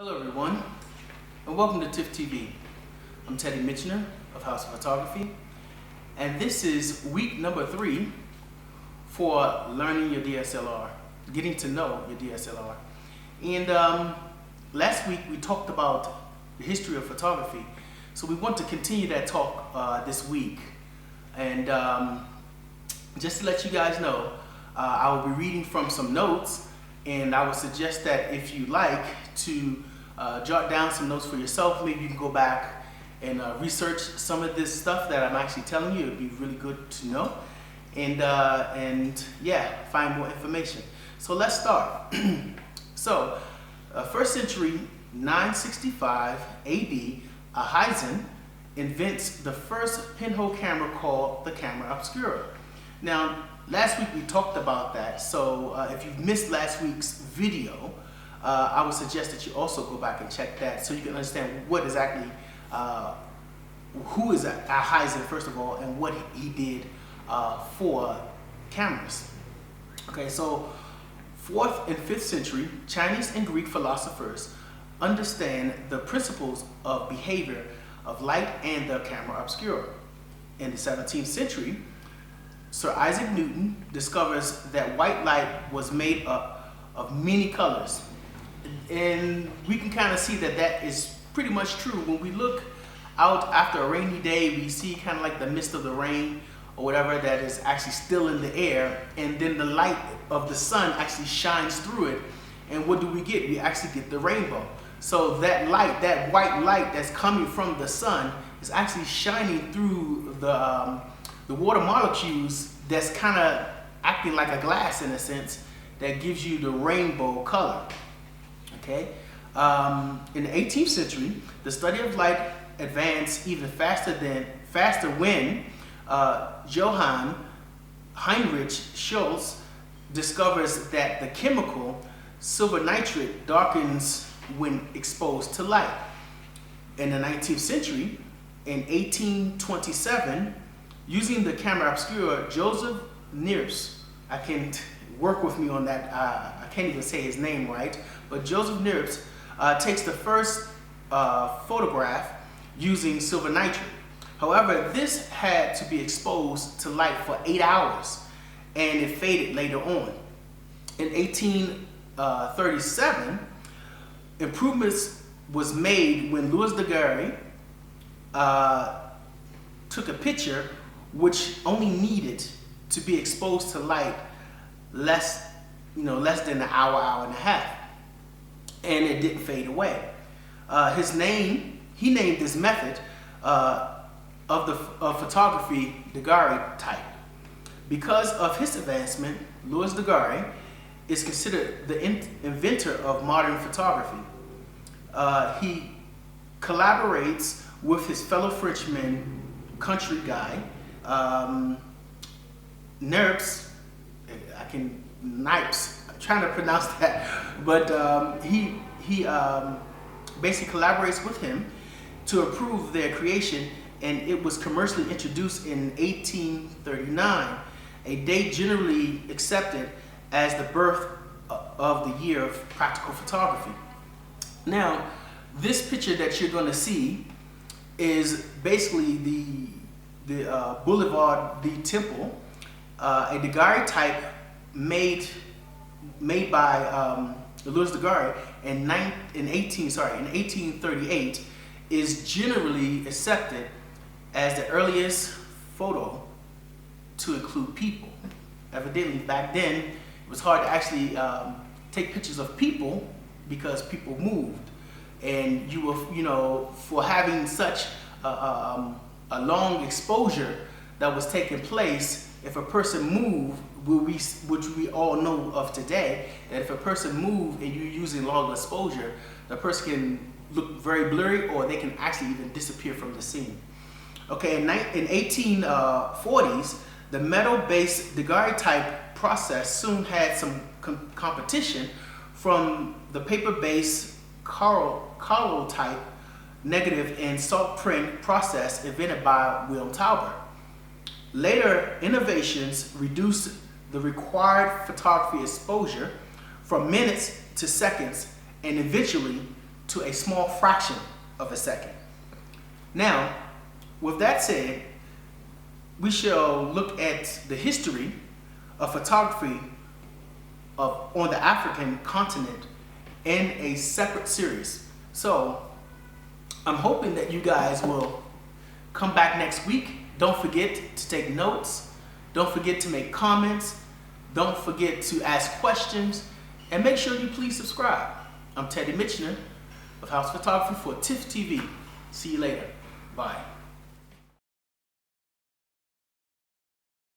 Hello everyone, and welcome to TIFF TV. I'm Teddy Mitchner of House of Photography, and this is week number 3 for learning your DSLR, getting to know your DSLR. And last week we talked about the history of photography, so we want to continue that talk this week. And just to let you guys know, I will be reading from some notes, and I would suggest that if you like to jot down some notes for yourself, maybe you can go back and research some of this stuff that I'm actually telling you. It'd be really good to know, and yeah, find more information. So let's start. So, first century 965 AD, Ahisen invents the first pinhole camera called the camera obscura. Now, last week we talked about that, so if you've missed last week's video, I would suggest that you also go back and check that so you can understand what exactly, who is Ahisen first of all, and what he did for cameras. Okay, so 4th and 5th century, Chinese and Greek philosophers understand the principles of behavior of light and the camera obscura. In the 17th century, Sir Isaac Newton discovers that white light was made up of many colors. And we can kind of see that that is pretty much true. When we look out after a rainy day, we see kind of like the mist of the rain or whatever that is actually still in the air, and then the light of the sun actually shines through it. And what do we get? We actually get the rainbow. So that light, that white light that's coming from the sun, is actually shining through the water molecules that's kind of acting like a glass in a sense, that gives you the rainbow color. Okay. In the 18th century, the study of light advanced even faster when Johann Heinrich Schultz discovers that the chemical silver nitrate darkens when exposed to light. In the 19th century, in 1827, using the camera obscura, Joseph Niepce, I can work with me on that, I can't even say his name right, but Joseph Niepce takes the first photograph using silver nitrate. However, this had to be exposed to light for 8 hours, and it faded later on. In 1837, improvements was made when Louis Daguerre took a picture which only needed to be exposed to light less than an hour and a half, and it didn't fade away. He named this method of photography Daguerre type. Because of his advancement, Louis Daguerre is considered the inventor of modern photography. He collaborates with his fellow Frenchman, country guy, Niepce. I'm trying to pronounce that, but he basically collaborates with him to approve their creation, and it was commercially introduced in 1839, a date generally accepted as the birth of the year of practical photography. Now, this picture that you're going to see is basically the Boulevard de Temple, a Daguerre type made by Louis Daguerre in 1838, is generally accepted as the earliest photo to include people. Evidently, back then it was hard to actually take pictures of people because people moved, and you were, for having such a long exposure that was taking place, if a person moved, which we all know of today, that if a person moved and you're using long exposure, the person can look very blurry, or they can actually even disappear from the scene. Okay, in 1840s, the metal-based Daguerre type process soon had some competition from the paper-based Carlo type negative and salt print process invented by William Tauber. Later innovations reduced the required photography exposure from minutes to seconds, and eventually to a small fraction of a second. Now, with that said, we shall look at the history of photography on the African continent in a separate series. So I'm hoping that you guys will come back next week. Don't forget to take notes. Don't forget to make comments. Don't forget to ask questions. And make sure you please subscribe. I'm Teddy Michener of House Photography for TIFF TV. See you later. Bye.